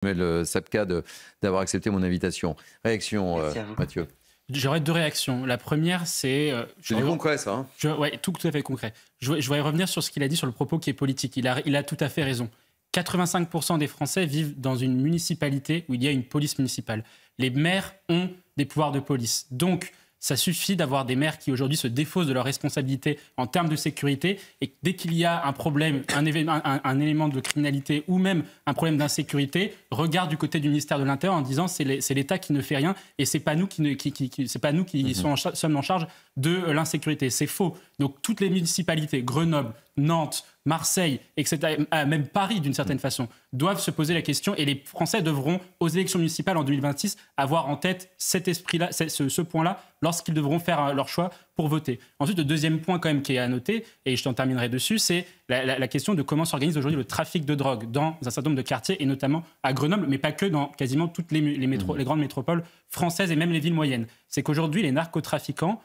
Samuel Sapka d'avoir accepté mon invitation. Réaction, Mathieu. J'aurais deux réactions. La première, c'est... c'est du concret, ça. Hein. Oui, tout à fait concret. Je voudrais revenir sur ce qu'il a dit sur le propos qui est politique. Il a tout à fait raison. 85% des Français vivent dans une municipalité où il y a une police municipale. Les maires ont des pouvoirs de police. Donc, ça suffit d'avoir des maires qui aujourd'hui se défaussent de leurs responsabilités en termes de sécurité et dès qu'il y a un problème, un élément de criminalité ou même un problème d'insécurité, regardent du côté du ministère de l'Intérieur en disant c'est l'État qui ne fait rien et c'est pas nous qui sommes en charge de l'insécurité. C'est faux. Donc toutes les municipalités, Grenoble, Nantes, Marseille, etc., même Paris d'une certaine façon, doivent se poser la question et les Français devront, aux élections municipales en 2026, avoir en tête cet esprit-là, ce point-là, lorsqu'ils devront faire leur choix pour voter. Ensuite, le deuxième point quand même qui est à noter, et je t'en terminerai dessus, c'est la question de comment s'organise aujourd'hui le trafic de drogue dans un certain nombre de quartiers, et notamment à Grenoble, mais pas que, dans quasiment toutes les grandes métropoles françaises et même les villes moyennes. C'est qu'aujourd'hui, les narcotrafiquants,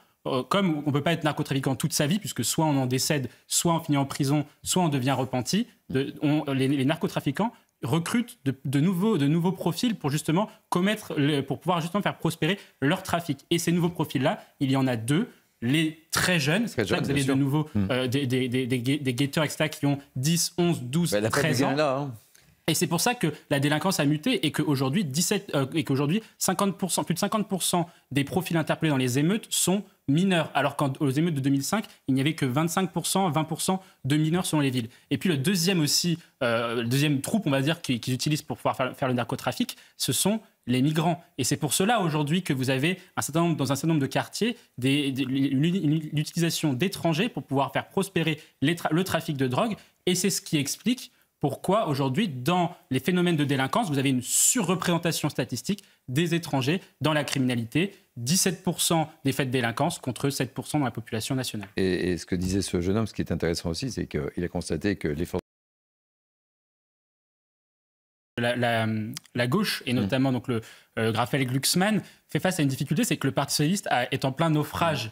comme on ne peut pas être narcotrafiquant toute sa vie, puisque soit on en décède, soit on finit en prison, soit on devient repenti, les narcotrafiquants recrutent de nouveaux profils pour justement pour pouvoir justement faire prospérer leur trafic. Et ces nouveaux profils-là, il y en a deux. Les très jeunes, c'est pour ça que vous avez de nouveau des guetteurs, etc., qui ont 10, 11, 12, 13 ans. Là, hein. Et c'est pour ça que la délinquance a muté et qu'aujourd'hui, plus de 50% des profils interpellés dans les émeutes sont mineurs. Alors qu'aux émeutes de 2005, il n'y avait que 25%, 20% de mineurs selon les villes. Et puis le deuxième troupe, on va dire, qu'ils utilisent pour pouvoir faire le narcotrafic, ce sont les migrants. Et c'est pour cela aujourd'hui que vous avez dans un certain nombre de quartiers l'utilisation d'étrangers pour pouvoir faire prospérer le trafic de drogue. Et c'est ce qui explique pourquoi aujourd'hui, dans les phénomènes de délinquance, vous avez une surreprésentation statistique des étrangers dans la criminalité. 17% des faits de délinquance contre 7% dans la population nationale. Et ce que disait ce jeune homme, ce qui est intéressant aussi, c'est qu'il a constaté que les forces... La gauche, et notamment donc Raphaël Glucksmann, fait face à une difficulté, c'est que le Parti socialiste est en plein naufrage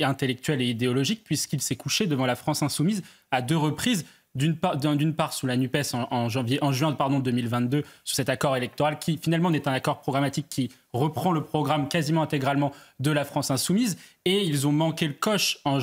intellectuel et idéologique, puisqu'il s'est couché devant la France insoumise à deux reprises. D'une part sous la NUPES en juin 2022, sous cet accord électoral qui finalement n'est un accord programmatique qui reprend le programme quasiment intégralement de la France insoumise. Et ils ont manqué le coche en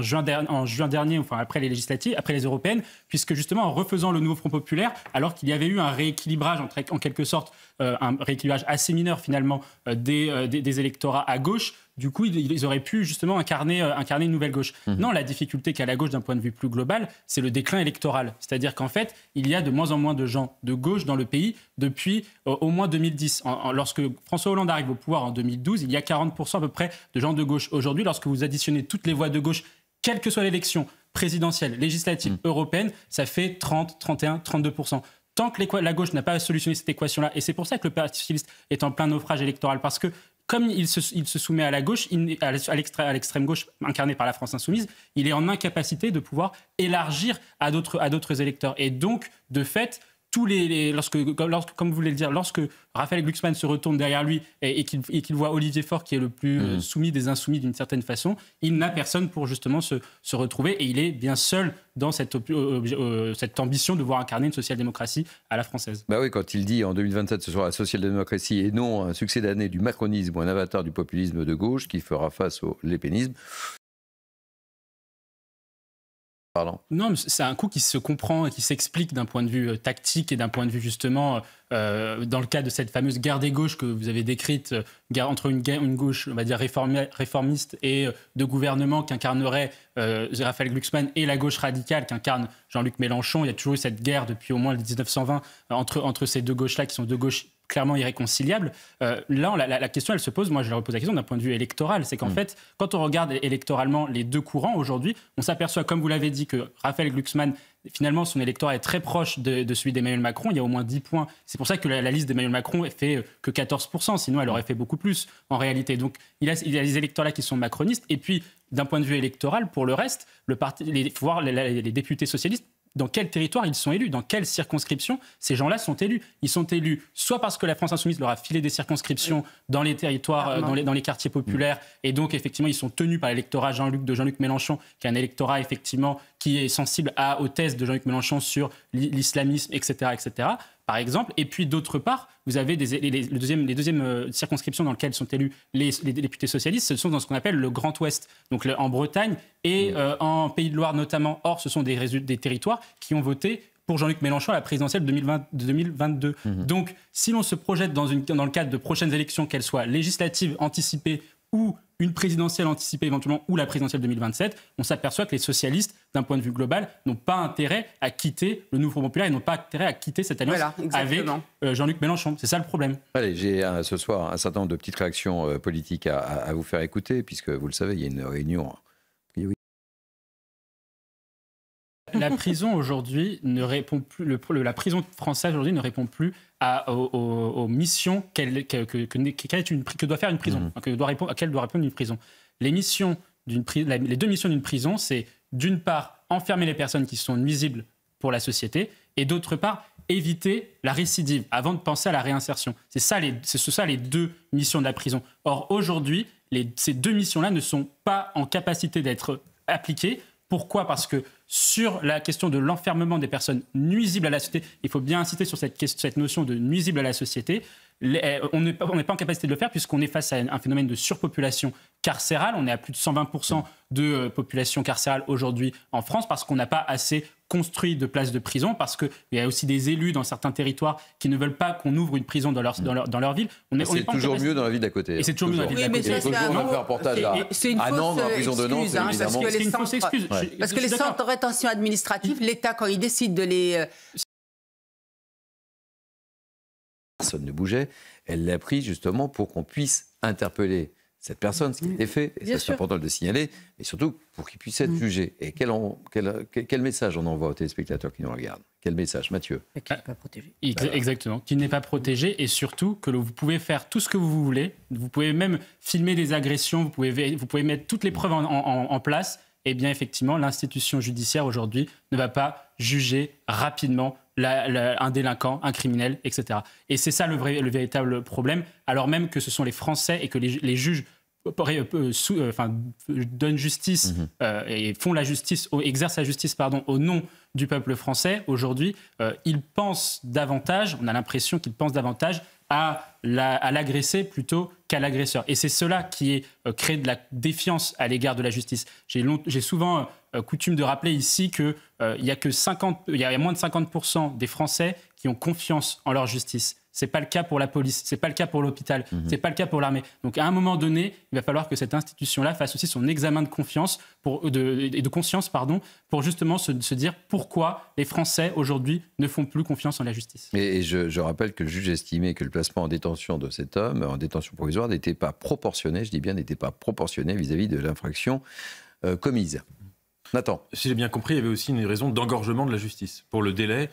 juin dernier, enfin après les législatives, après les européennes, puisque justement en refaisant le nouveau Front populaire, alors qu'il y avait eu un rééquilibrage, en quelque sorte, un rééquilibrage assez mineur finalement des électorats à gauche, du coup, ils auraient pu justement incarner une nouvelle gauche. Non, la difficulté qu'a la gauche d'un point de vue plus global, c'est le déclin électoral. C'est-à-dire qu'en fait, il y a de moins en moins de gens de gauche dans le pays depuis au moins 2010. Lorsque François Hollande arrive au pouvoir en 2012, il y a 40% à peu près de gens de gauche. Aujourd'hui, lorsque vous additionnez toutes les voix de gauche, quelle que soit l'élection présidentielle, législative, européenne, ça fait 30, 31, 32%. Tant que la gauche n'a pas solutionné cette équation-là, et c'est pour ça que le Parti socialiste est en plein naufrage électoral, parce que comme il se soumet à la gauche, à l'extrême gauche incarnée par la France insoumise, il est en incapacité de pouvoir élargir à d'autres électeurs. Et donc, de fait, comme vous voulez le dire, lorsque Raphaël Glucksmann se retourne derrière lui et qu'il voit Olivier Faure, qui est le plus soumis des insoumis d'une certaine façon, il n'a personne pour justement se retrouver et il est bien seul dans cette ambition de voir incarner une social-démocratie à la française. Bah oui, quand il dit en 2027 ce sera la social-démocratie et non un succès d'année du macronisme ou un avatar du populisme de gauche qui fera face au lépénisme. Pardon. Non, mais c'est un coup qui se comprend et qui s'explique d'un point de vue tactique et d'un point de vue justement, dans le cas de cette fameuse guerre des gauches que vous avez décrite, entre une gauche, on va dire, réformiste et de gouvernement qu'incarnerait Raphaël Glucksmann et la gauche radicale qu'incarne Jean-Luc Mélenchon. Il y a toujours eu cette guerre depuis au moins le 1920 entre ces deux gauches-là qui sont deux gauches clairement irréconciliables. Là, la question, elle se pose, moi je leur pose la question d'un point de vue électoral, c'est qu'en fait, quand on regarde électoralement les deux courants aujourd'hui, on s'aperçoit, comme vous l'avez dit, que Raphaël Glucksmann, finalement, son électorat est très proche de celui d'Emmanuel Macron, il y a au moins 10 points. C'est pour ça que la liste d'Emmanuel Macron fait que 14%, sinon elle aurait fait beaucoup plus en réalité. Donc il y a les électeurs là qui sont macronistes, et puis d'un point de vue électoral, pour le reste, il faut voir les députés socialistes, dans quel territoire ils sont élus, dans quelle circonscription ces gens-là sont élus. Ils sont élus soit parce que la France insoumise leur a filé des circonscriptions dans les territoires, dans les quartiers populaires, et donc effectivement ils sont tenus par l'électorat de Jean-Luc Mélenchon, qui est un électorat effectivement qui est sensible aux thèses de Jean-Luc Mélenchon sur l'islamisme, etc., etc. par exemple. Et puis, d'autre part, vous avez les deuxièmes circonscriptions dans lesquelles sont élus les députés socialistes, ce sont dans ce qu'on appelle le Grand Ouest, donc en Bretagne et en Pays de Loire notamment. Or, ce sont des territoires qui ont voté pour Jean-Luc Mélenchon à la présidentielle de 2022. Donc, si l'on se projette dans le cadre de prochaines élections, qu'elles soient législatives, anticipées ou une présidentielle anticipée éventuellement ou la présidentielle 2027, on s'aperçoit que les socialistes, d'un point de vue global, n'ont pas intérêt à quitter le Nouveau Front Populaire et n'ont pas intérêt à quitter cette alliance avec Jean-Luc Mélenchon. C'est ça le problème. Allez, j'ai ce soir un certain nombre de petites réactions politiques à vous faire écouter, puisque vous le savez, il y a une réunion. La prison aujourd'hui ne répond plus. La prison française aujourd'hui ne répond plus aux missions que doit faire une prison, à quelle doit répondre une prison. Les deux missions d'une prison, c'est d'une part enfermer les personnes qui sont nuisibles pour la société, et d'autre part éviter la récidive avant de penser à la réinsertion. C'est ça les deux missions de la prison. Or aujourd'hui, ces deux missions-là ne sont pas en capacité d'être appliquées. Pourquoi ? Parce que sur la question de l'enfermement des personnes nuisibles à la société, il faut bien insister sur cette notion de nuisible à la société. On n'est pas en capacité de le faire puisqu'on est face à un phénomène de surpopulation carcérale. On est à plus de 120% de population carcérale aujourd'hui en France parce qu'on n'a pas assez construit de places de prison, parce qu'il y a aussi des élus dans certains territoires qui ne veulent pas qu'on ouvre une prison dans leur ville. C'est toujours mieux dans la ville d'à côté. Et c'est toujours mieux dans la ville d'à côté. Il y a toujours un reportage à Nantes, dans la prison de Nantes, évidemment. C'est une fausse excuse. Parce que les centres de rétention administrative, l'État, quand il décide de les... Personne ne bougeait. Elle l'a pris justement pour qu'on puisse interpeller cette personne, ce qui a été fait, et ça c'est important de le signaler, mais surtout pour qu'il puisse être jugé. Et quel message on envoie aux téléspectateurs qui nous regardent ? Quel message, Mathieu ? Qu'il n'est pas protégé. Exactement, qu'il n'est pas protégé, et surtout que vous pouvez faire tout ce que vous voulez, vous pouvez même filmer des agressions, vous pouvez mettre toutes les preuves en place, et bien effectivement, l'institution judiciaire aujourd'hui ne va pas juger rapidement un délinquant, un criminel, etc. Et c'est ça le véritable problème, alors même que ce sont les Français et que les juges donnent justice et font la justice, exercent la justice au nom du peuple français. Aujourd'hui, ils pensent davantage, on a l'impression qu'ils pensent davantage à l'agressé plutôt qu'à l'agresseur. Et c'est cela qui crée de la défiance à l'égard de la justice. J'ai souvent coutume de rappeler ici qu'il y a moins de 50% des Français qui ont confiance en leur justice. C'est pas le cas pour la police, c'est pas le cas pour l'hôpital, c'est pas le cas pour l'armée. Donc à un moment donné, il va falloir que cette institution-là fasse aussi son examen de confiance de conscience, pour justement se dire pourquoi les Français aujourd'hui ne font plus confiance en la justice. Et je rappelle que le juge estimait que le placement en détention de cet homme, en détention provisoire, n'était pas proportionné, je dis bien n'était pas proportionné vis-à-vis de l'infraction commise. Nathan. Si j'ai bien compris, il y avait aussi une raison d'engorgement de la justice. Pour le délai,